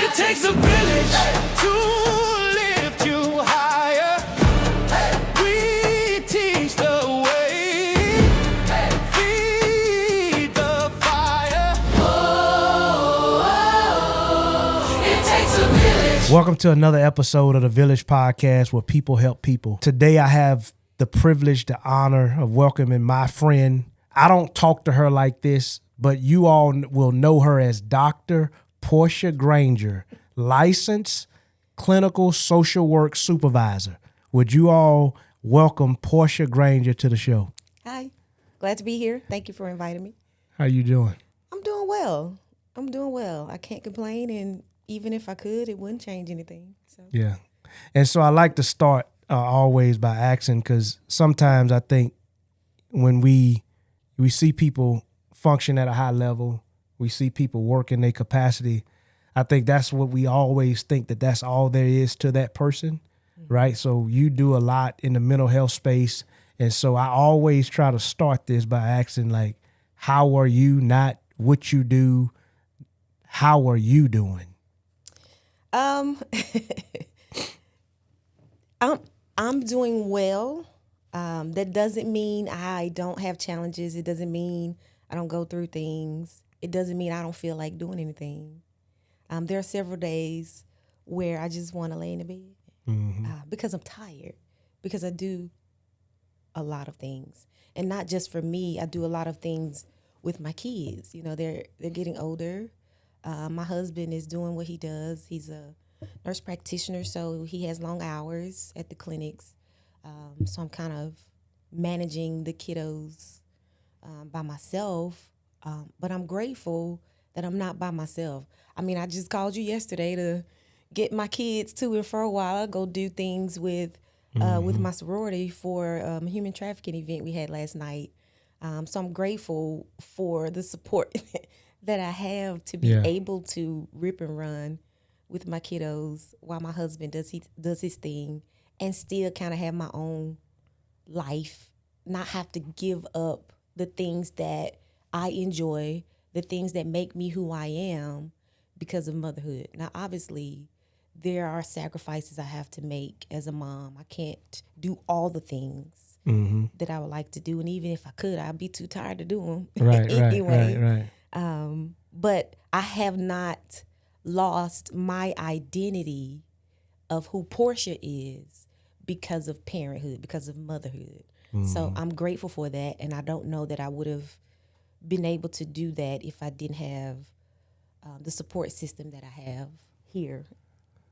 It takes a village to lift you higher. We teach the way, feed the fire. It takes a village. Welcome to another episode of the Village Podcast where people help people. Today I have the privilege, the honor of welcoming my friend. I don't talk to her like this, but you all will know her as Dr. Portia Granger, licensed clinical social work supervisor. Would you all welcome Portia Granger to the show? Hi, glad to be here. Thank you for inviting me. How you doing? I'm doing well. I can't complain, and even if I could, it wouldn't change anything. So Yeah. And so I like to start always by asking, because sometimes I think when we see people function at a high level, we see people work in their capacity, I think that's what we always think, that that's all there is to that person, right? So you do a lot in the mental health space. And so I always try to start this by asking, like, how are you, not what you do, how are you doing? I'm doing well. That doesn't mean I don't have challenges. It doesn't mean I don't go through things. It doesn't mean I don't feel like doing anything. There are several days where I just want to lay in the bed because I'm tired, because I do a lot of things. And not just for me, I do a lot of things with my kids. You know, they're getting older. My husband is doing what he does. He's a nurse practitioner, so he has long hours at the clinics. So I'm kind of managing the kiddos by myself. But I'm grateful that I'm not by myself. I mean, I just called you yesterday to get my kids to and for a while. I go do things with my sorority for a human trafficking event we had last night. So I'm grateful for the support that I have to be able to rip and run with my kiddos while my husband does his thing, and still kind of have my own life, not have to give up the things that I enjoy, the things that make me who I am because of motherhood. Now, obviously, there are sacrifices I have to make as a mom. I can't do all the things that I would like to do, and even if I could, I'd be too tired to do them anyway. Right. But I have not lost my identity of who Portia is because of parenthood, because of motherhood. So I'm grateful for that, and I don't know that I would have been able to do that if I didn't have the support system that I have here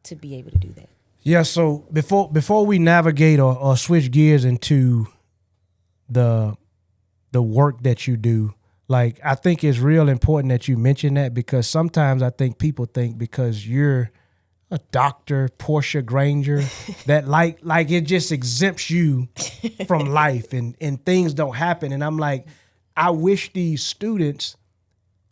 to be able to do that. Yeah, so before we navigate or switch gears into the work that you do, like, I think it's real important that you mention that, because sometimes I think people think because you're a Dr. Portia Granger that like it just exempts you from life and things don't happen. And I'm like, I wish these students,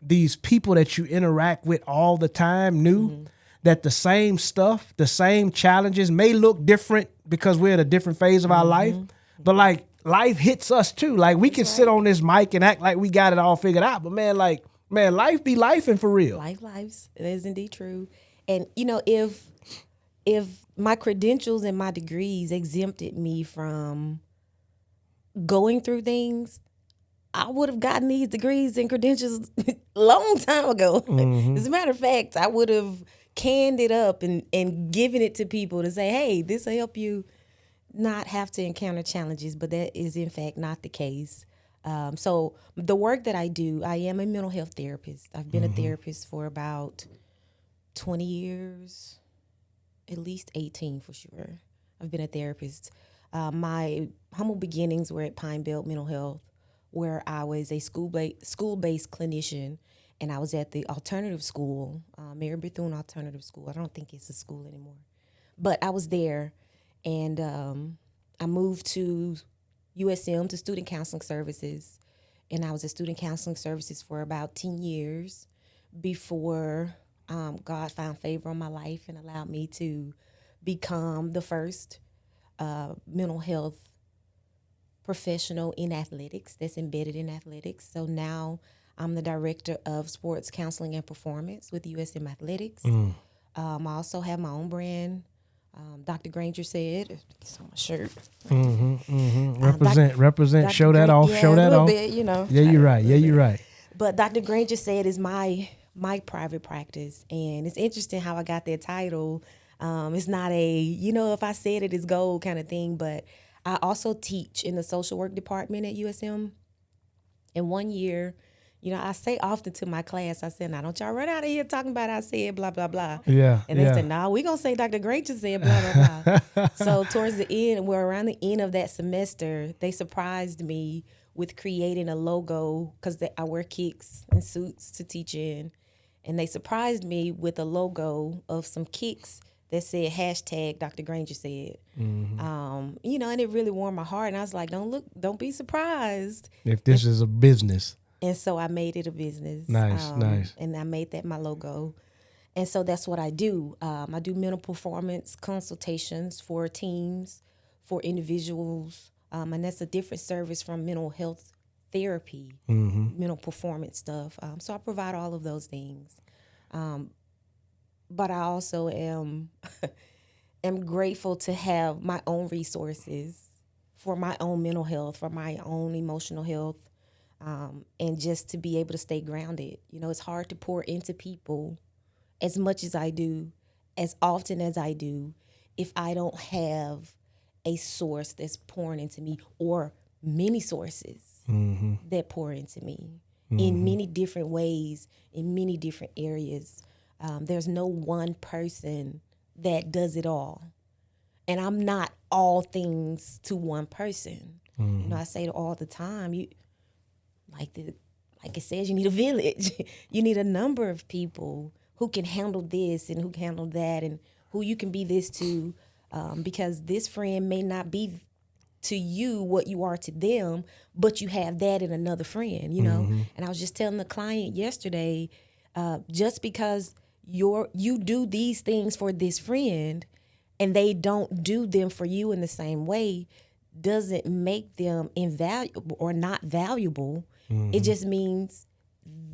these people that you interact with all the time knew that the same stuff, the same challenges may look different because we're at a different phase of our life, but like life hits us too. Like we can sit on this mic and act like we got it all figured out, but man, life be lifing for real. Lives. It is indeed true. And you know, if my credentials and my degrees exempted me from going through things, I would have gotten these degrees and credentials a long time ago. As a matter of fact, I would have canned it up and given it to people to say, hey, this will help you not have to encounter challenges, but that is in fact not the case. So the work that I do, I am a mental health therapist. I've been a therapist for about 20 years, at least 18 for sure. I've been a therapist. My humble beginnings were at Pine Belt Mental Health, where I was a school-based clinician, and I was at the alternative school, Mary Bethune Alternative School. I don't think it's a school anymore. But I was there, and I moved to USM, to Student Counseling Services, and I was at Student Counseling Services for about 10 years before God found favor on my life and allowed me to become the first mental health professional in athletics that's embedded in athletics. So now I'm the director of sports counseling and performance with USM Athletics. I also have my own brand. Dr. Granger said, it's on my shirt. Represent. Show that off. Yeah, Show a that little off. bit, Yeah, you're right. Yeah, you're right. But Dr. Granger said is my private practice, and it's interesting how I got that title. It's not a if I said it, it's gold kind of thing. But I also teach in the social work department at USM. And one year, I say often to my class, I said, "Now don't y'all run out of here talking about I said blah blah blah." Yeah. And they said, "No, we gonna say Dr. Granger said blah blah blah." So towards the end, around the end of that semester, they surprised me with creating a logo because I wear kicks and suits to teach in, and they surprised me with a logo of some kicks that said hashtag Dr. Granger said. And it really warmed my heart. And I was like, don't be surprised if this is a business. And so I made it a business. Nice. And I made that my logo. And so that's what I do. I do mental performance consultations for teams, for individuals. And that's a different service from mental health therapy, mental performance stuff. So I provide all of those things. But I also am grateful to have my own resources for my own mental health, for my own emotional health, and just to be able to stay grounded. It's hard to pour into people as much as I do, as often as I do, if I don't have a source that's pouring into me, or many sources that pour into me in many different ways, in many different areas. There's no one person that does it all. And I'm not all things to one person. I say it all the time. Like it says, you need a village. You need a number of people who can handle this and who can handle that, and who you can be this to, because this friend may not be to you what you are to them, but you have that in another friend, And I was just telling the client yesterday, just because you do these things for this friend and they don't do them for you in the same way, doesn't make them invaluable or not valuable. It just means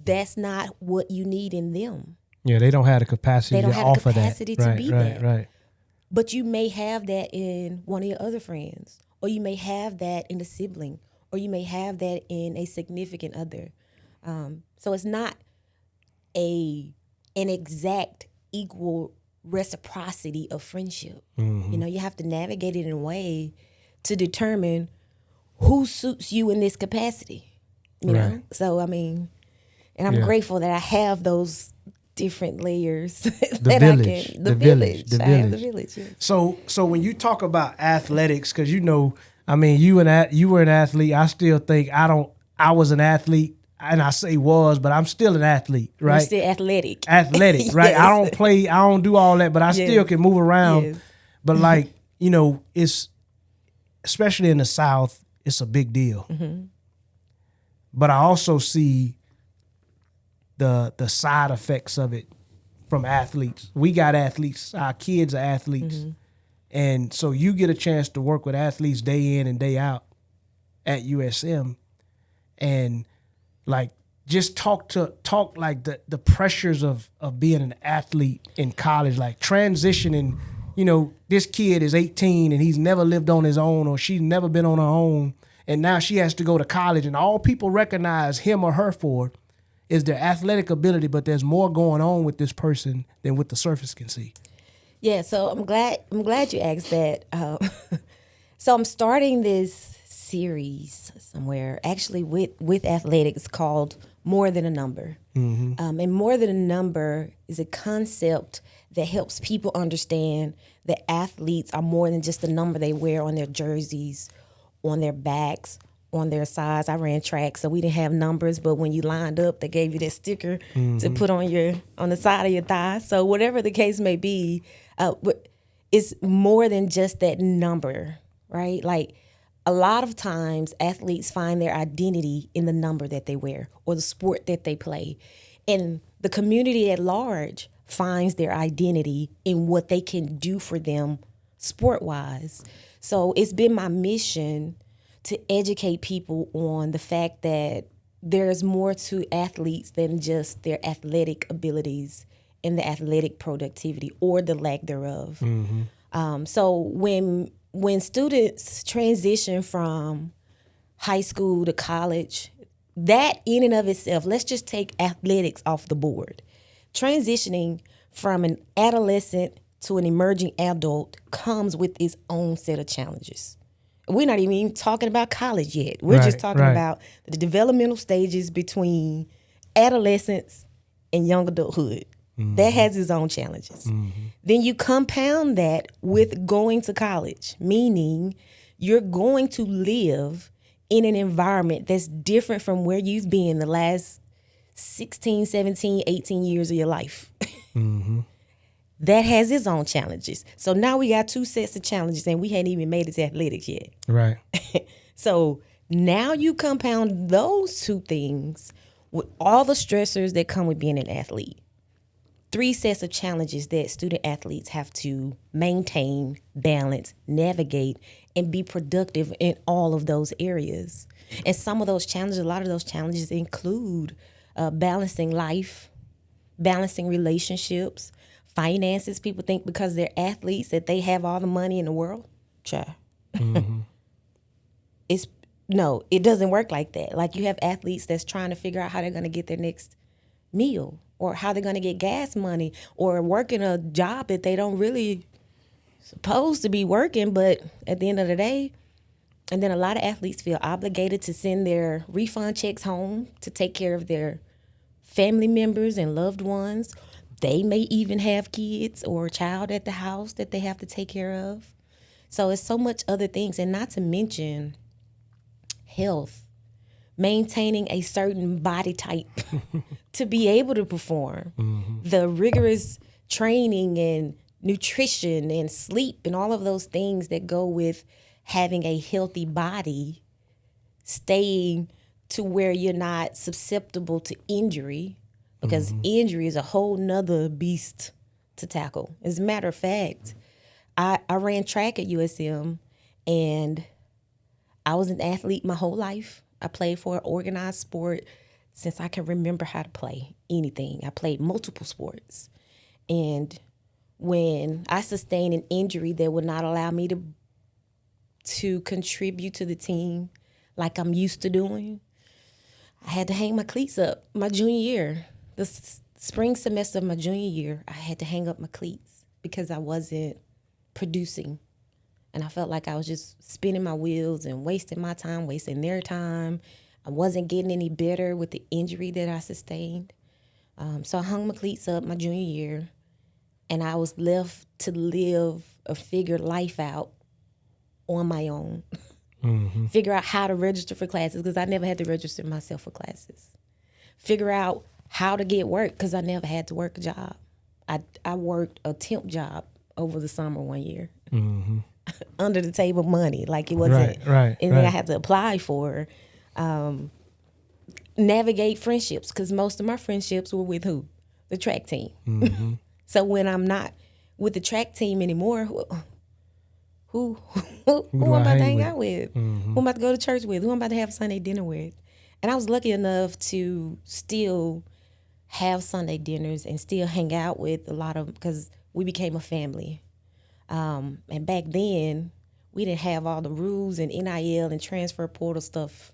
that's not what you need in them. Yeah, they don't have the capacity to offer that. They don't have the capacity to be that. Right. But you may have that in one of your other friends, or you may have that in a sibling, or you may have that in a significant other. So it's not an exact equal reciprocity of friendship. You have to navigate it in a way to determine who suits you in this capacity. You know? So, and I'm grateful that I have those different layers. The village. The village. Yes. So when you talk about athletics, because you were an athlete. I still think I was an athlete, and I say was, but I'm still an athlete, right? You're still athletic. Athletic, right? Yes. I don't play, I don't do all that, but I still can move around. Yes. But it's, especially in the South, it's a big deal. But I also see the side effects of it from athletes. We got athletes, our kids are athletes. And so you get a chance to work with athletes day in and day out at USM, and just talk like the pressures of being an athlete in college, like transitioning. This kid is 18 and he's never lived on his own, or she's never been on her own, and now she has to go to college, and all people recognize him or her for is their athletic ability, but there's more going on with this person than what the surface can see. Yeah, so I'm glad you asked that. So I'm starting this series somewhere, actually with athletics, called More Than a Number. And More Than a Number is a concept that helps people understand that athletes are more than just the number they wear on their jerseys, on their backs, on their size. I ran track, so we didn't have numbers, but when you lined up, they gave you that sticker to put on the side of your thigh. So whatever the case may be, it's more than just that number, right? Like, a lot of times athletes find their identity in the number that they wear or the sport that they play. And the community at large finds their identity in what they can do for them sport-wise. So it's been my mission to educate people on the fact that there's more to athletes than just their athletic abilities in the athletic productivity or the lack thereof. So when students transition from high school to college, that in and of itself, let's just take athletics off the board. Transitioning from an adolescent to an emerging adult comes with its own set of challenges. We're not even talking about college yet. We're just talking about the developmental stages between adolescence and young adulthood. That has its own challenges. Then you compound that with going to college, meaning you're going to live in an environment that's different from where you've been the last 16, 17, 18 years of your life. That has its own challenges. So now we got two sets of challenges, and we hadn't even made it to athletics yet. Right. So now you compound those two things with all the stressors that come with being an athlete. 3 sets of challenges that student athletes have to maintain, balance, navigate, and be productive in all of those areas. And some of those challenges, a lot of those challenges include balancing life, balancing relationships, finances. People think because they're athletes that they have all the money in the world. Child. No, it doesn't work like that. Like, you have athletes that's trying to figure out how they're going to get their next meal, or how they're going to get gas money, or working a job that they don't really supposed to be working, but at the end of the day. And then a lot of athletes feel obligated to send their refund checks home to take care of their family members and loved ones. They may even have kids or a child at the house that they have to take care of. So it's so much other things, and not to mention health, maintaining a certain body type to be able to perform, the rigorous training and nutrition and sleep and all of those things that go with having a healthy body, staying to where you're not susceptible to injury, because injury is a whole nother beast to tackle. As a matter of fact, I ran track at USM, and I was an athlete my whole life. I played for an organized sport since I can remember how to play anything. I played multiple sports. And when I sustained an injury that would not allow me to contribute to the team like I'm used to doing, I had to hang my cleats up my junior year. The spring semester of my junior year, I had to hang up my cleats because I wasn't producing. And I felt like I was just spinning my wheels and wasting my time, wasting their time. I wasn't getting any better with the injury that I sustained. So I hung my cleats up my junior year, and I was left to live or figure life out on my own. Figure out how to register for classes, because I never had to register myself for classes. Figure out how to get work, because I never had to work a job. I worked a temp job over the summer one year. Under the table money, like it wasn't anything I had to apply for. Navigate friendships, because most of my friendships were with who? The track team. So when I'm not with the track team anymore, who I'm about to hang out with? Who I'm about to go to church with? Who I'm about to have Sunday dinner with? And I was lucky enough to still have Sunday dinners and still hang out with a lot of, because we became a family. And back then, we didn't have all the rules and NIL and transfer portal stuff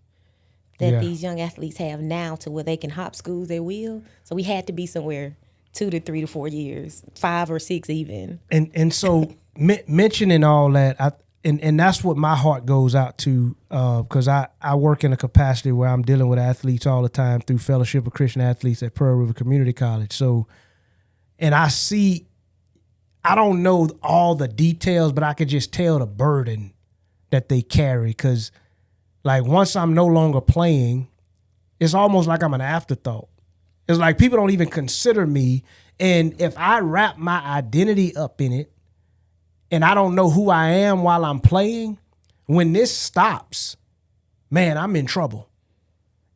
that these young athletes have now, to where they can hop schools at will. So we had to be somewhere 2 to 3 to 4 years, 5 or 6 even. And so mentioning all that, and that's what my heart goes out to, because I work in a capacity where I'm dealing with athletes all the time through Fellowship of Christian Athletes at Pearl River Community College. So, and I don't know all the details, but I could just tell the burden that they carry, because like once I'm no longer playing, it's almost like I'm an afterthought. It's like people don't even consider me. And if I wrap my identity up in it and I don't know who I am while I'm playing, when this stops, man, I'm in trouble.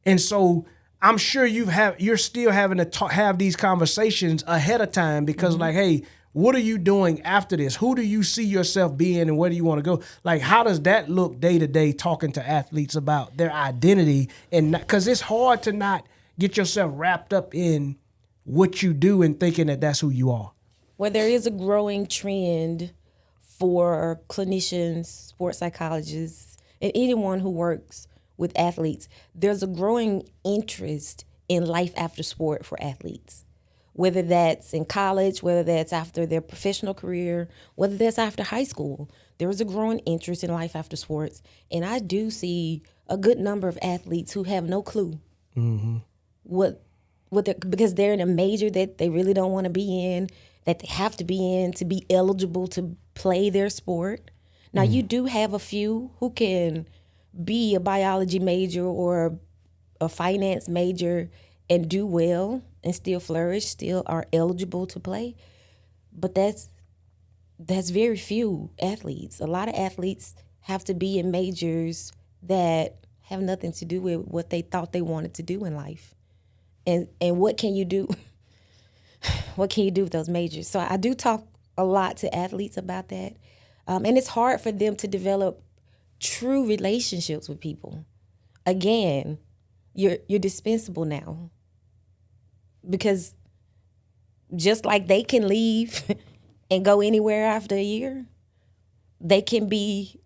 And so I'm sure you're still having to have these conversations ahead of time, because like, hey, what are you doing after this? Who do you see yourself being, and where do you want to go? Like, how does that look day to day, talking to athletes about their identity? And because it's hard to not get yourself wrapped up in what you do and thinking that that's who you are. Where there is a growing trend for clinicians, sports psychologists, and anyone who works with athletes, there's a growing interest in life after sport for athletes. Whether that's in college, whether that's after their professional career, whether that's after high school, there is a growing interest in life after sports. And I do see a good number of athletes who have no clue what because they're in a major that they really don't want to be in, that they have to be in to be eligible to play their sport. Now, you do have a few who can be a biology major or a finance major and do well and still flourish, still are eligible to play. But that's very few athletes. A lot of athletes have to be in majors that have nothing to do with what they thought they wanted to do in life. And what can you do? What can you do with those majors? So I do talk a lot to athletes about that. And it's hard for them to develop true relationships with people. Again, you're dispensable now. Because just like they can leave and go anywhere after a year, they can be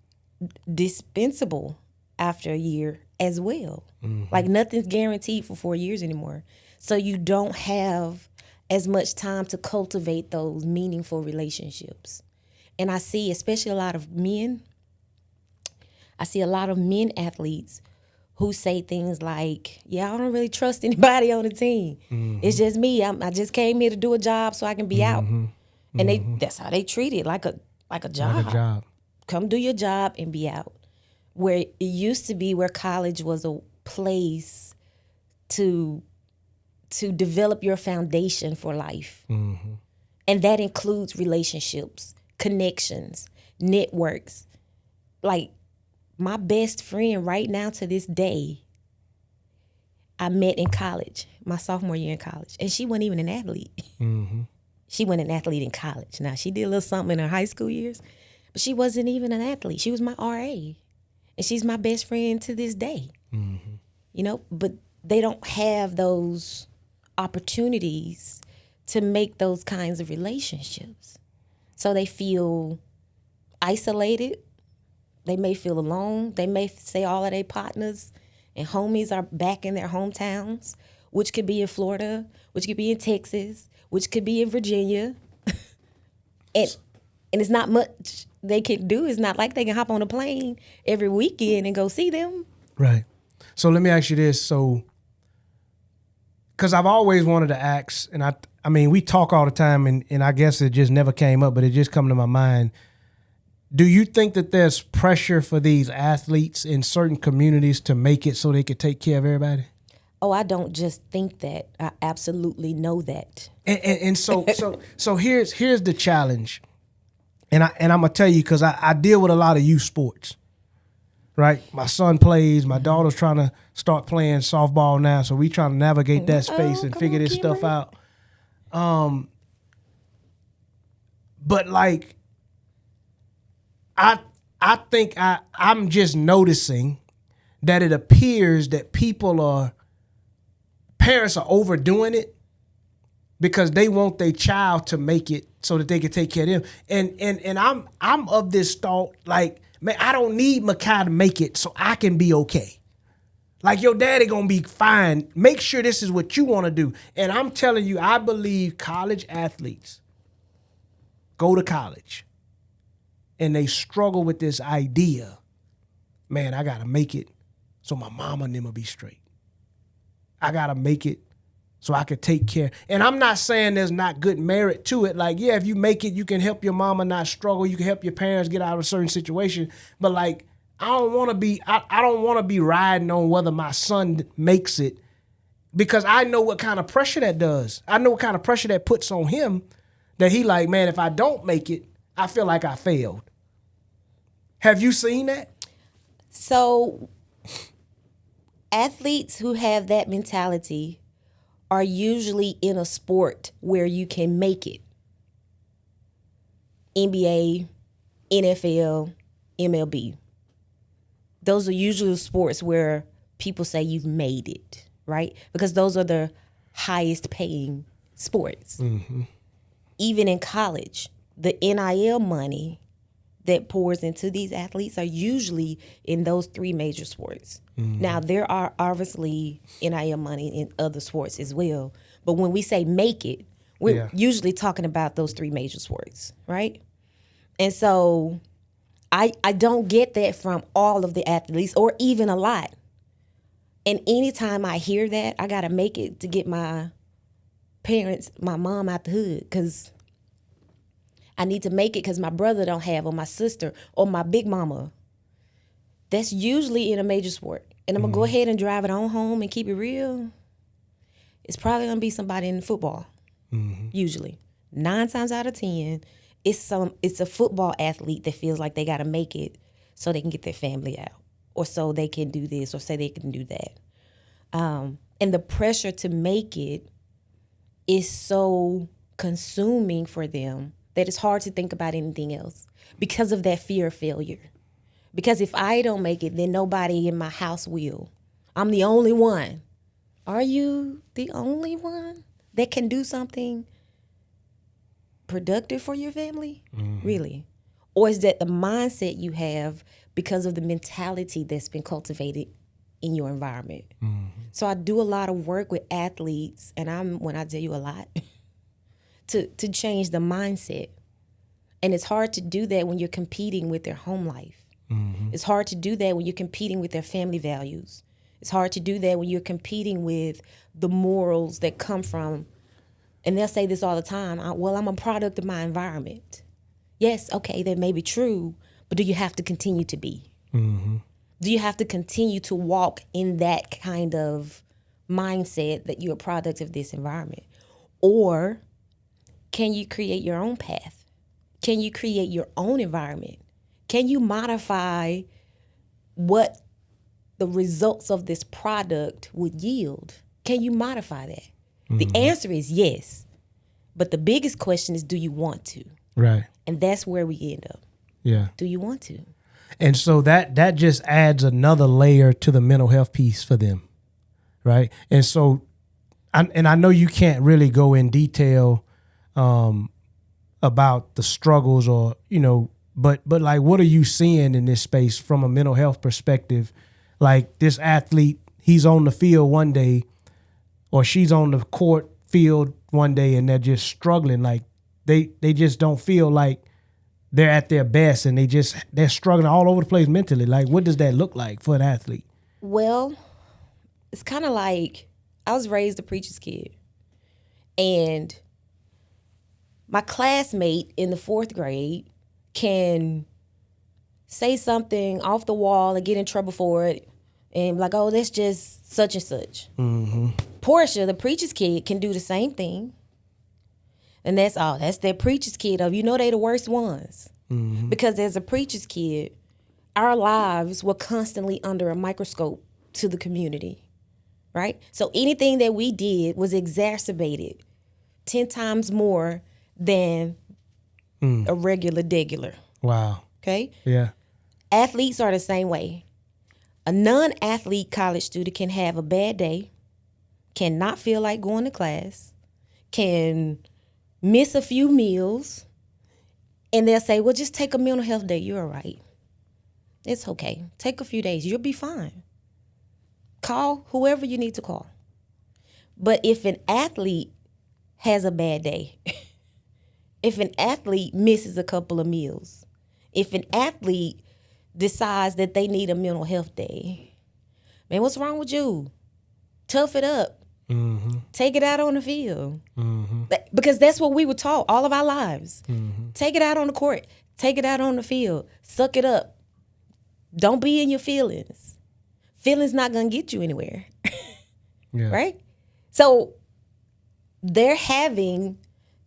dispensable after a year as well. Like nothing's guaranteed for 4 years anymore. So you don't have as much time to cultivate those meaningful relationships. And I see, especially a lot of men athletes who say things like, yeah, I don't really trust anybody on the team. It's just me. I just came here to do a job so I can be out. And that's how they treat it, like a job. Like a job. Come do your job and be out. Where it used to be where college was a place to develop your foundation for life. And that includes relationships, connections, networks. Like my best friend right now to this day, I met in college, my sophomore year in college, and she wasn't even an athlete. She wasn't an athlete in college. Now, she did a little something in her high school years, but she wasn't even an athlete. She was my RA, and she's my best friend to this day. You know, but they don't have those opportunities to make those kinds of relationships. So they feel isolated. They may feel alone. They may say all of their partners and homies are back in their hometowns, which could be in Florida, which could be in Texas, which could be in Virginia. and it's not much they can do. It's not like they can hop on a plane every weekend and go see them. Right. So let me ask you this. So, because I've always wanted to ask, and I mean, we talk all the time, and I guess it just never came up, but it just come to my mind. Do you think that there's pressure for these athletes in certain communities to make it so they could take care of everybody? Oh, I don't just think that. I absolutely know that. And so here's the challenge, and I'm gonna tell you because I deal with a lot of youth sports. Right, my son plays. My daughter's trying to start playing softball now, so we trying to navigate that space and figure this stuff out. But like, I think I'm just noticing that it appears that parents are overdoing it because they want their child to make it so that they can take care of them. And I'm of this thought like, man, I don't need Makai to make it so I can be okay. Like your daddy gonna be fine. Make sure this is what you want to do. And I'm telling you, I believe college athletes go to college and they struggle with this idea, man, I gotta make it so my mama and them will be straight. I gotta make it so I could take care. And I'm not saying there's not good merit to it. Like, yeah, if you make it, you can help your mama not struggle. You can help your parents get out of a certain situation. But like, I don't want to be riding on whether my son makes it because I know what kind of pressure that does. I know what kind of pressure that puts on him that he like, man, if I don't make it, I feel like I failed. Have you seen that? So athletes who have that mentality are usually in a sport where you can make it. NBA, NFL, MLB. Those are usually sports where people say you've made it, right? Because those are the highest paying sports. Even in college, the NIL money that pours into these athletes are usually in those 3 major sports. Now, there are obviously NIL money in other sports as well. But when we say make it, we're usually talking about those 3 major sports, right? And so I don't get that from all of the athletes or even a lot. And anytime I hear that, I got to make it to get my parents, my mom out the hood, because I need to make it because my brother don't have, or my sister, or my big mama. That's usually in a major sport. And I'm going to go ahead and drive it on home and keep it real. It's probably going to be somebody in football, usually. 9 times out of 10, it's a football athlete that feels like they got to make it so they can get their family out, or so they can do this, or say they can do that. And the pressure to make it is so consuming for them that it's hard to think about anything else because of that fear of failure. Because if I don't make it, then nobody in my house will. I'm the only one. Are you the only one that can do something productive for your family? Really? Or is that the mindset you have because of the mentality that's been cultivated in your environment? So I do a lot of work with athletes, and when I tell you a lot, to change the mindset. And it's hard to do that when you're competing with their home life. It's hard to do that when you're competing with their family values. It's hard to do that when you're competing with the morals that come from, and they'll say this all the time, I'm a product of my environment. Yes, okay, that may be true, but do you have to continue to be? Do you have to continue to walk in that kind of mindset that you're a product of this environment? Or can you create your own path? Can you create your own environment? Can you modify what the results of this product would yield? Can you modify that? The answer is yes. But the biggest question is, do you want to? Right. And that's where we end up. Yeah. Do you want to? And so that just adds another layer to the mental health piece for them, right? And so, I know you can't really go in detail about the struggles, or but like, what are you seeing in this space from a mental health perspective? Like, this athlete, he's on the field one day, or she's on the court field one day, and they're just struggling. Like, they just don't feel like they're at their best, and they're struggling all over the place mentally. Like, what does that look like for an athlete? Well, it's kind of like, I was raised a preacher's kid, and my classmate in the 4th grade can say something off the wall and get in trouble for it, and like, oh, that's just such and such. Portia, the preacher's kid, can do the same thing. And that's all. That's their preacher's kid of, they the worst ones. Because as a preacher's kid, our lives were constantly under a microscope to the community, right? So anything that we did was exacerbated 10 times more than a regular degular. Wow. Okay? Yeah. Athletes are the same way. A non-athlete college student can have a bad day, cannot feel like going to class, can miss a few meals, and they'll say, well, just take a mental health day. You're all right. It's okay. Take a few days. You'll be fine. Call whoever you need to call. But if an athlete has a bad day, if an athlete misses a couple of meals, if an athlete decides that they need a mental health day, man, what's wrong with you? Tough it up. Take it out on the field. Because that's what we were taught all of our lives. Take it out on the court. Take it out on the field. Suck it up. Don't be in your feelings. Feelings not going to get you anywhere. Yeah. Right? So they're having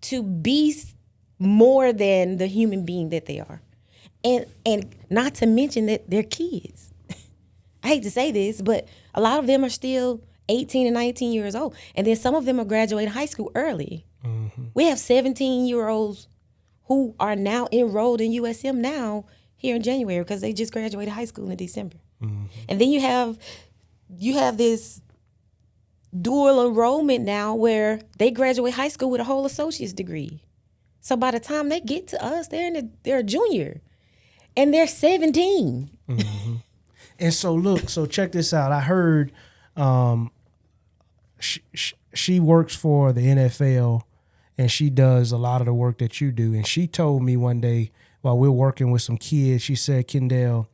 to be more than the human being that they are. And not to mention that they're kids. I hate to say this, but a lot of them are still 18 and 19 years old. And then some of them are graduating high school early. We have 17-year-olds who are now enrolled in USM now here in January because they just graduated high school in December. And then you have this dual enrollment now where they graduate high school with a whole associate's degree. So by the time they get to us, they're a junior and they're 17. And so look, so check this out. I heard she works for the NFL and she does a lot of the work that you do. And she told me one day while we're working with some kids, she said, Kendale,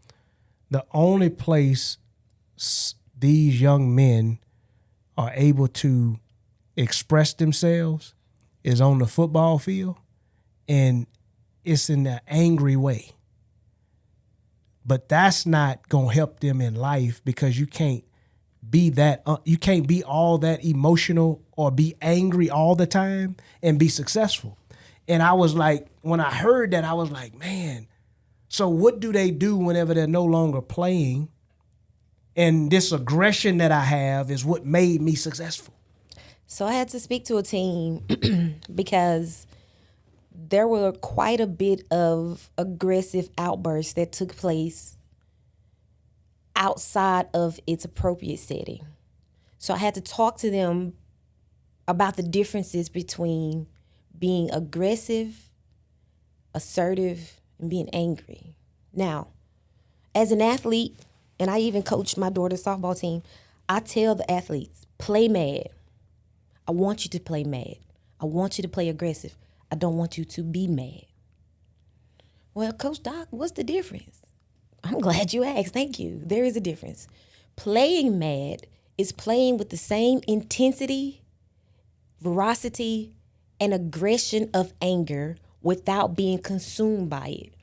the only place these young men are able to express themselves is on the football field, and it's in an angry way. But that's not going to help them in life because you can't be you can't be all that emotional or be angry all the time and be successful. And I was like, when I heard that, I was like, man, so what do they do whenever they're no longer playing? And this aggression that I have is what made me successful. So I had to speak to a team because there were quite a bit of aggressive outbursts that took place outside of its appropriate setting. So I had to talk to them about the differences between being aggressive, assertive, and being angry. Now, as an athlete, and I even coached my daughter's softball team, I tell the athletes, play mad. I want you to play mad. I want you to play aggressive. I don't want you to be mad. Well, Coach Doc, what's the difference? I'm glad you asked. Thank you. There is a difference. Playing mad is playing with the same intensity, ferocity, and aggression of anger without being consumed by it.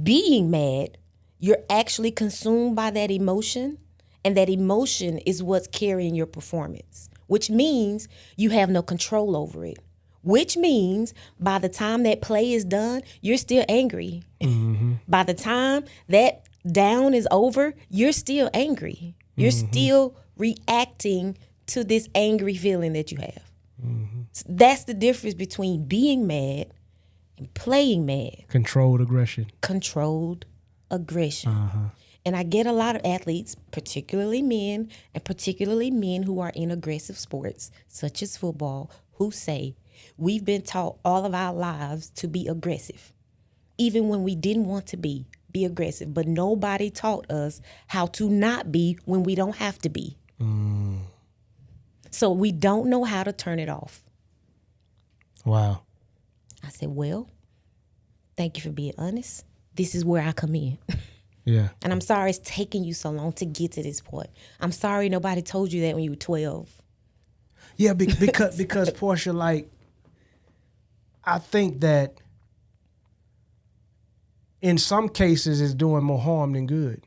Being mad, you're actually consumed by that emotion, and that emotion is what's carrying your performance, which means you have no control over it, which means by the time that play is done, you're still angry. By the time that down is over, you're still angry. You're still reacting to this angry feeling that you have. That's the difference between being mad and playing mad. Controlled aggression. Controlled aggression. And I get a lot of athletes, particularly men, and particularly men who are in aggressive sports, such as football, who say, we've been taught all of our lives to be aggressive, even when we didn't want to be aggressive. But nobody taught us how to not be when we don't have to be. So we don't know how to turn it off. Wow. I said, well, thank you for being honest. This is where I come in. Yeah. And I'm sorry it's taking you so long to get to this point. I'm sorry nobody told you that when you were 12. Yeah, because Portia, like, I think that in some cases it's doing more harm than good.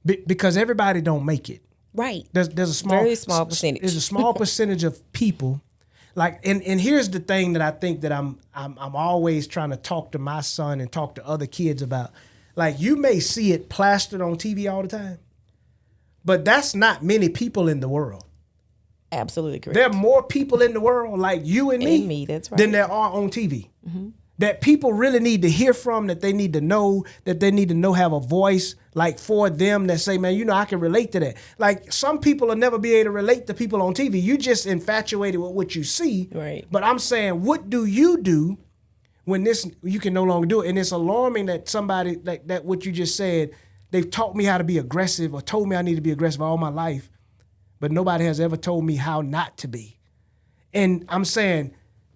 Because everybody don't make it. Right. There's a very small percentage. There's a small percentage of people. Like, and here's the thing that I think that I'm always trying to talk to my son and talk to other kids about. Like, you may see it plastered on TV all the time, but that's not many people in the world. Absolutely correct. There are more people in the world like you and me, that's right, than there are on TV. That people really need to hear from, that they need to know, have a voice like for them that say, man, you know, I can relate to that. Like, some people will never be able to relate to people on TV. You just infatuated with what you see. Right. But I'm saying, what do you do when you can no longer do it? And it's alarming that somebody like that, what you just said, they've taught me how to be aggressive or told me I need to be aggressive all my life, but nobody has ever told me how not to be. And I'm saying,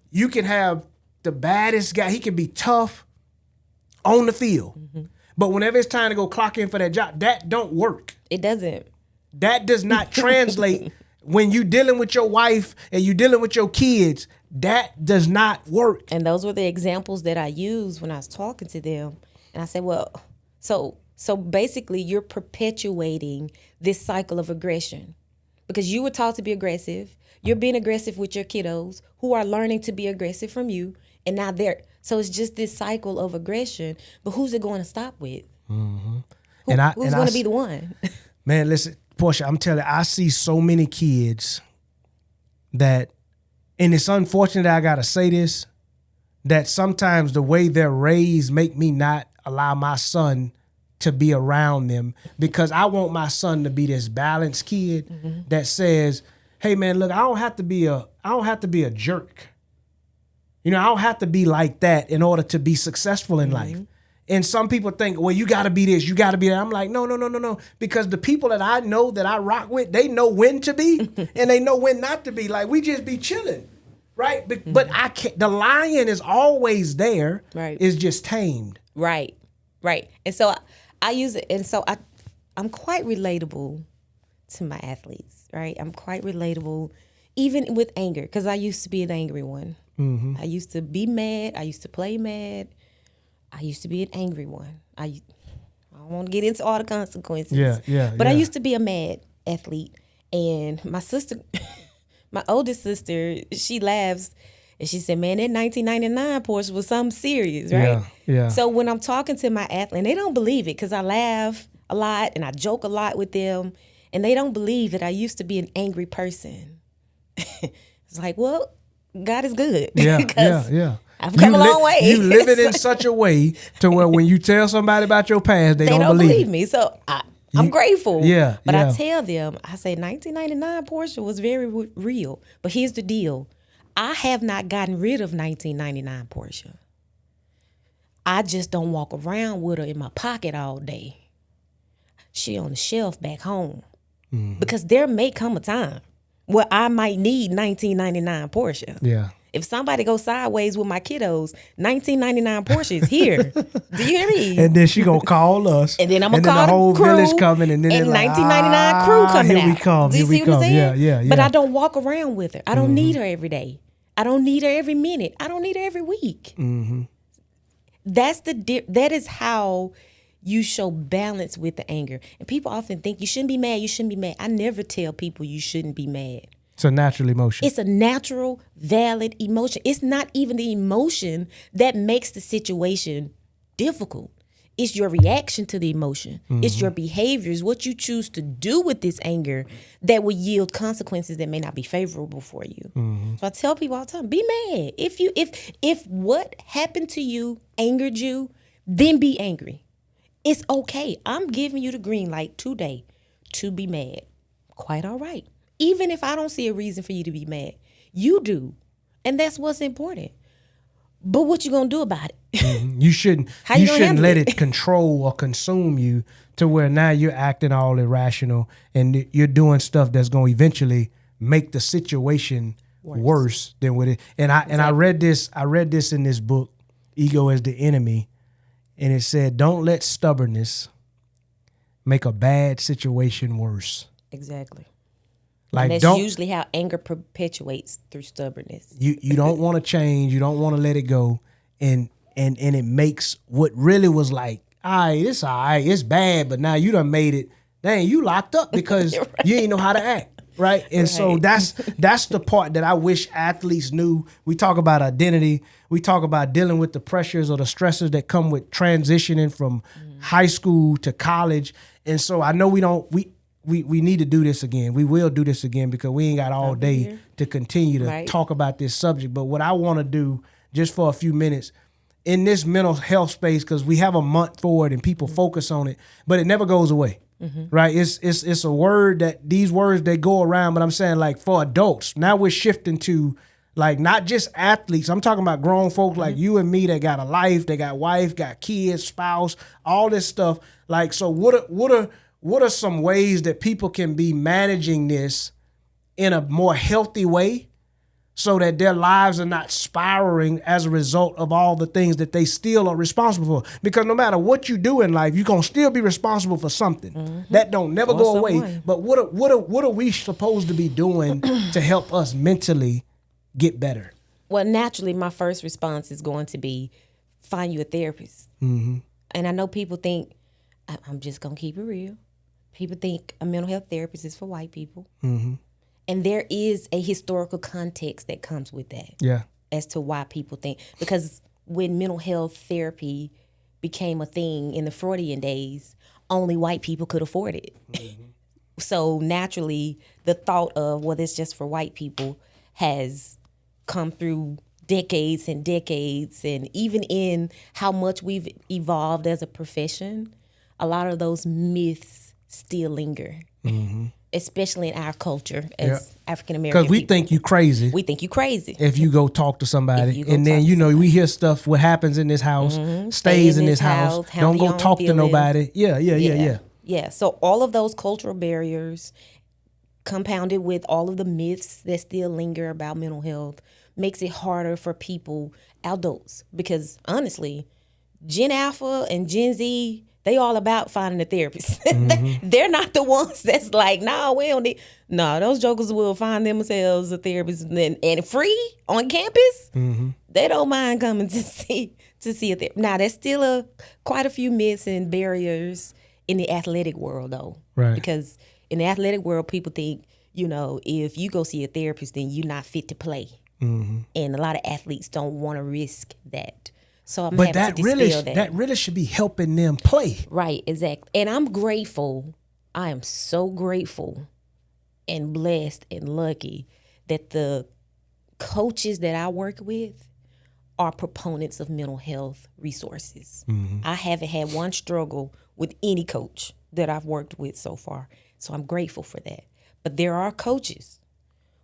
you can have the baddest guy, he can be tough on the field. But whenever it's time to go clock in for that job, that don't work. It doesn't. That does not translate when you dealing with your wife and you dealing with your kids. That does not work. And those were the examples that I used when I was talking to them. And I said, well, so basically you're perpetuating this cycle of aggression because you were taught to be aggressive. You're being aggressive with your kiddos who are learning to be aggressive from you. And now so it's just this cycle of aggression. But who's it going to stop with? Who's going to be the one? Man, listen, Portia, I'm telling you, I see so many kids that, and it's unfortunate that I got to say this, that sometimes the way they're raised make me not allow my son to be around them, because I want my son to be this balanced kid that says, hey man, look, I don't have to be a jerk. You know, I don't have to be like that in order to be successful in life. And some people think, well, you got to be this, you got to be that. I'm like, no. Because the people that I know that I rock with, they know when to be and they know when not to be. Like, we just be chilling, right? But I can't. The lion is always there. Right. It's just tamed. Right. And so I use it. And so I'm quite relatable to my athletes, right? I'm quite relatable even with anger, because I used to be an angry one. I used to be mad. I used to play mad. I used to be an angry one. I don't want to get into all the consequences. But I used to be a mad athlete. And my sister, my oldest sister, she laughs and she said, man, that 1999 Portia was something serious, right? Yeah. So when I'm talking to my athlete, and they don't believe it because I laugh a lot and I joke a lot with them, and they don't believe that I used to be an angry person. It's like, well, God is good. Yeah. I've come a long way. You live it in such a way to where when you tell somebody about your past, they don't believe me. So I'm grateful. But I tell them, I say 1999 Portia was very real. But here's the deal. I have not gotten rid of 1999 Portia. I just don't walk around with her in my pocket all day. She on the shelf back home. Because there may come a time where I might need 1999 Portia. Yeah. If somebody goes sideways with my kiddos, 1999 Portia is here. Do you hear me? And then she gonna call us. And then I'm gonna call the whole crew, village coming, and then and like, 1999 crew coming here out. we come. Do you Here see we what I'm come. saying? Yeah. But I don't walk around with her. I don't need her every day. I don't need her every minute. I don't need her every week. That is how you show balance with the anger. And people often think you shouldn't be mad. You shouldn't be mad. I never tell people you shouldn't be mad. It's a natural emotion. It's a natural, valid emotion. It's not even the emotion that makes the situation difficult. It's your reaction to the emotion. It's your behaviors, what you choose to do with this anger that will yield consequences that may not be favorable for you. So I tell people all the time, be mad. If what happened to you angered you, then be angry. It's okay. I'm giving you the green light today to be mad. Quite all right. Even if I don't see a reason for you to be mad, you do. And that's what's important. But what you gonna do about it? You shouldn't let it control or consume you to where now you're acting all irrational and you're doing stuff that's gonna eventually make the situation worse than what it. And I read this in this book, Ego is the Enemy, and it said, don't let stubbornness make a bad situation worse. Exactly. Like, and that's usually how anger perpetuates through stubbornness. You don't want to change. You don't want to let it go. And it makes what really was like, all right, it's bad, but now you done made it. Dang, you locked up because Right. you ain't know how to act. Right. And so that's the part that I wish athletes knew. We talk about identity. We talk about dealing with the pressures or the stresses that come with transitioning from high school to college. And so I know we need to do this again. We will do this again because we ain't got all day to continue to talk about this subject. But what I want to do just for a few minutes in this mental health space, because we have a month for it and people focus on it, but it never goes away. Right? It's a word that these words they go around, but I'm saying like for adults, now we're shifting to like not just athletes. I'm talking about grown folks like you and me that got a life, they got wife, got kids, spouse, all this stuff. Like, so what are some ways that people can be managing this in a more healthy way so that their lives are not spiraling as a result of all the things that they still are responsible for? Because no matter what you do in life, you're going to still be responsible for something. That don't never go away. But what are we supposed to be doing to help us mentally get better? Well, naturally, my first response is going to be find you a therapist. And I know people think, I'm just going to keep it real. People think a mental health therapist is for white people. And there is a historical context that comes with that. Yeah. As to why people think. Because when mental health therapy became a thing in the Freudian days, only white people could afford it. So naturally, the thought of, well, it's just for white people has come through decades and decades. And even in how much we've evolved as a profession, a lot of those myths still linger, especially in our culture as African American. Because we think you crazy. We think you crazy. If you go talk to somebody, If you go and then talk you to know somebody. we hear stuff. What happens in this house stays in this house. Don't handle go your own talk to feelings. nobody. Yeah. Yeah. So all of those cultural barriers, compounded with all of the myths that still linger about mental health, makes it harder for people, adults, because honestly, Gen Alpha and Gen Z, they all about finding a therapist. They're not the ones that's like, nah, we don't need. No, those jokers will find themselves a therapist and free on campus. They don't mind coming to see a therapist. Now, there's still quite a few myths and barriers in the athletic world, though. Right. Because in the athletic world, people think, if you go see a therapist, then you're not fit to play. And a lot of athletes don't want to risk that. So I'm But having to dispel that. that really should be helping them play. Right, exactly. And I'm grateful. I am so grateful and blessed and lucky that the coaches that I work with are proponents of mental health resources. I haven't had one struggle with any coach that I've worked with so far. So I'm grateful for that. But there are coaches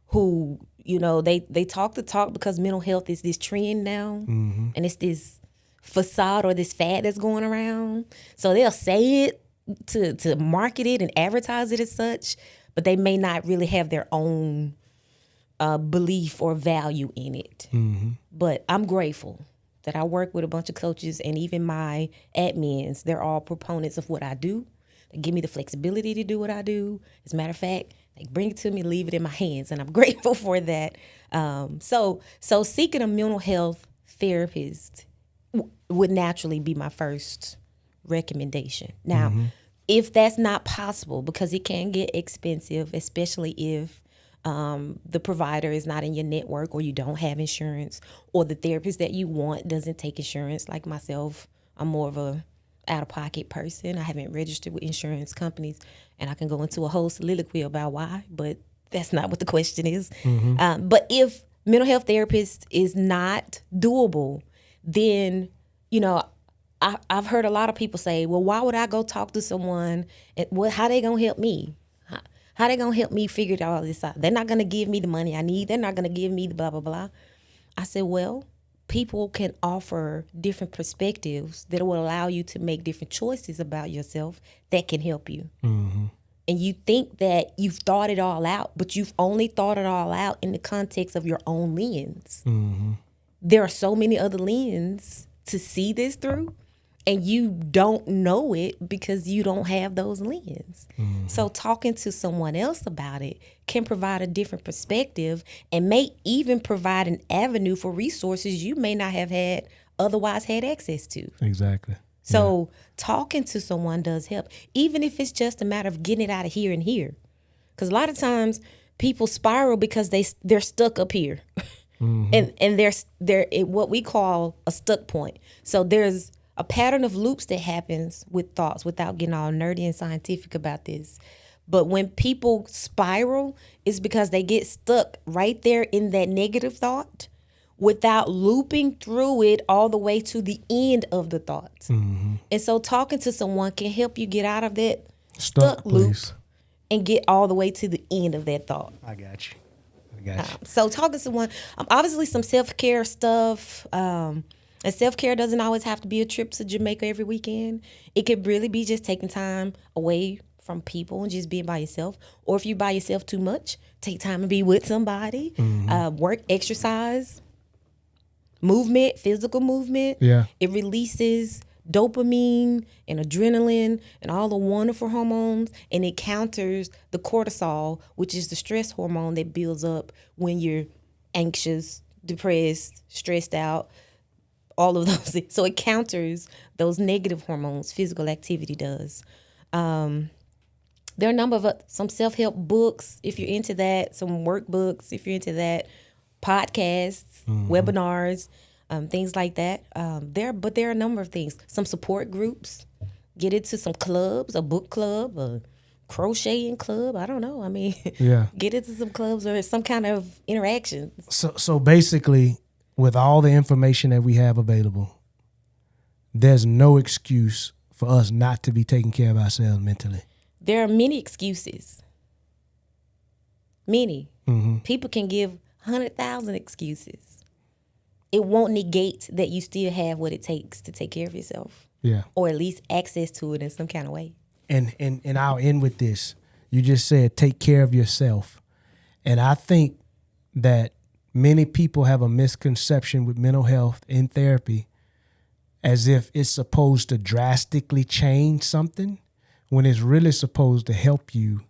who, they talk the talk because mental health is this trend now. And it's this facade or this fad that's going around. So they'll say it to market it and advertise it as such, but they may not really have their own belief or value in it. But I'm grateful that I work with a bunch of coaches, and even my admins, they're all proponents of what I do. They give me the flexibility to do what I do. As a matter of fact, they bring it to me, leave it in my hands, and I'm grateful for that. So seeking a mental health therapist would naturally be my first recommendation. Now, if that's not possible, because it can get expensive, especially if the provider is not in your network, or you don't have insurance, or the therapist that you want doesn't take insurance. Like myself, I'm more of a out-of-pocket person. I haven't registered with insurance companies, and I can go into a whole soliloquy about why, but that's not what the question is. But if mental health therapist is not doable, then, I've heard a lot of people say, well, why would I go talk to someone? And how they gonna help me? How they gonna help me figure all this out? They're not gonna give me the money I need. They're not gonna give me the blah, blah, blah. I said, well, people can offer different perspectives that will allow you to make different choices about yourself that can help you. And you think that you've thought it all out, but you've only thought it all out in the context of your own lens. There are so many other lenses to see this through, and you don't know it because you don't have those lenses. So talking to someone else about it can provide a different perspective, and may even provide an avenue for resources you may not have otherwise had access to. Exactly. So talking to someone does help, even if it's just a matter of getting it out of here and here. Because a lot of times people spiral because they're stuck up here. And they're what we call a stuck point. So there's a pattern of loops that happens with thoughts, without getting all nerdy and scientific about this. But when people spiral, it's because they get stuck right there in that negative thought without looping through it all the way to the end of the thought. And so talking to someone can help you get out of that stuck loop and get all the way to the end of that thought. I got you. So talking to someone, obviously some self-care stuff. And self-care doesn't always have to be a trip to Jamaica every weekend. It could really be just taking time away from people and just being by yourself. Or if you're by yourself too much, take time to be with somebody. Work, exercise, movement, physical movement. Yeah. It releases dopamine and adrenaline and all the wonderful hormones, and it counters the cortisol, which is the stress hormone that builds up when you're anxious, depressed, stressed out, all of those things. So it counters those negative hormones physical activity does. There are a number of some self-help books if you're into that, some workbooks if you're into that, podcasts, webinars, things like that. There are a number of things. Some support groups. Get into some clubs, a book club, a crocheting club. I don't know. I mean, get into some clubs or some kind of interaction. So basically, with all the information that we have available, there's no excuse for us not to be taking care of ourselves mentally? There are many excuses. Many. People can give 100,000 excuses. It won't negate that you still have what it takes to take care of yourself. Yeah. Or at least access to it in some kind of way. And I'll end with this. You just said take care of yourself. And I think that many people have a misconception with mental health in therapy as if it's supposed to drastically change something when it's really supposed to help you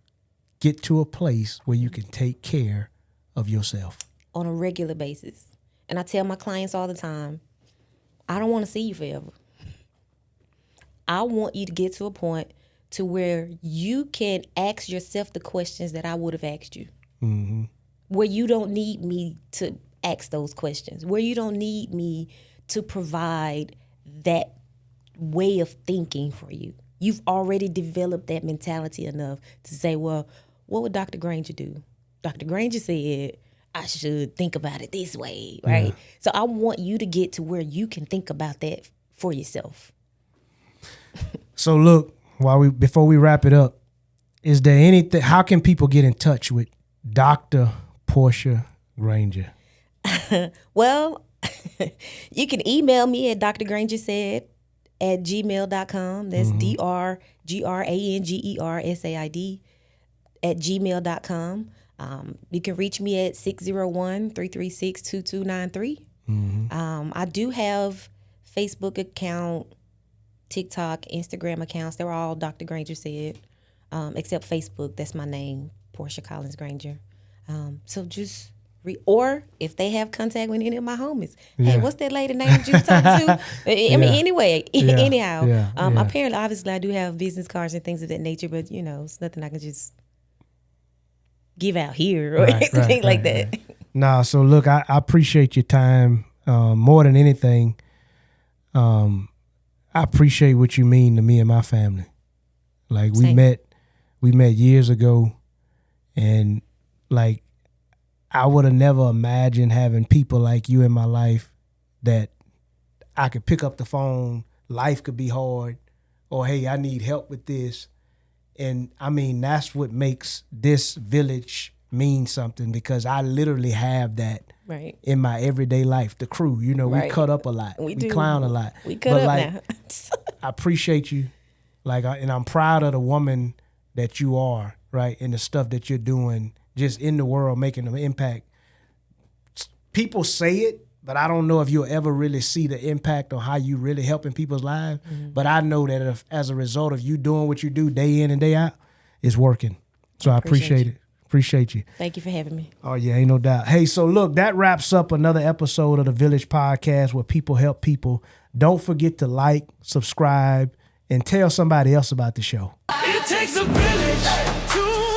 get to a place where you can take care of yourself. On a regular basis. And I tell my clients all the time, I don't want to see you forever. I want you to get to a point to where you can ask yourself the questions that I would have asked you. Mm-hmm. Where you don't need me to ask those questions. Where you don't need me to provide that way of thinking for you. You've already developed that mentality enough to say, well, what would Dr. Granger do? Dr. Granger said, I should think about it this way, right? Yeah. So I want you to get to where you can think about that for yourself. So look, before we wrap it up, is there anything, how can people get in touch with Dr. Portia Granger? Well, you can email me at drgrangersaid@gmail.com. That's drgrangersaid@gmail.com. You can reach me at 601-336-2293. I do have Facebook account, TikTok, Instagram accounts. They're all Dr. Granger Said, except Facebook. That's my name, Portia Collins Granger. So just or if they have contact with any of my homies, hey, what's that lady name you was talking to? I mean, anyway, anyhow. Apparently, obviously, I do have business cards and things of that nature, but it's nothing I can just give out here or anything like that. Nah, so look, I appreciate your time more than anything. I appreciate what you mean to me and my family. Like we met years ago, and like I would have never imagined having people like you in my life that I could pick up the phone, life could be hard, or hey, I need help with this. And I mean, that's what makes this village mean something, because I literally have that in my everyday life. The crew, we cut up a lot. We clown a lot. We cut up now. I appreciate you. And I'm proud of the woman that you are, right? And the stuff that you're doing just in the world, making an impact. People say it, but I don't know if you'll ever really see the impact on how you really helping people's lives. But I know that as a result of you doing what you do day in and day out, it's working. So I appreciate it. Appreciate you. Thank you for having me. Oh, yeah, ain't no doubt. Hey, so look, that wraps up another episode of the Village Podcast where people help people. Don't forget to like, subscribe, and tell somebody else about the show. It takes a village to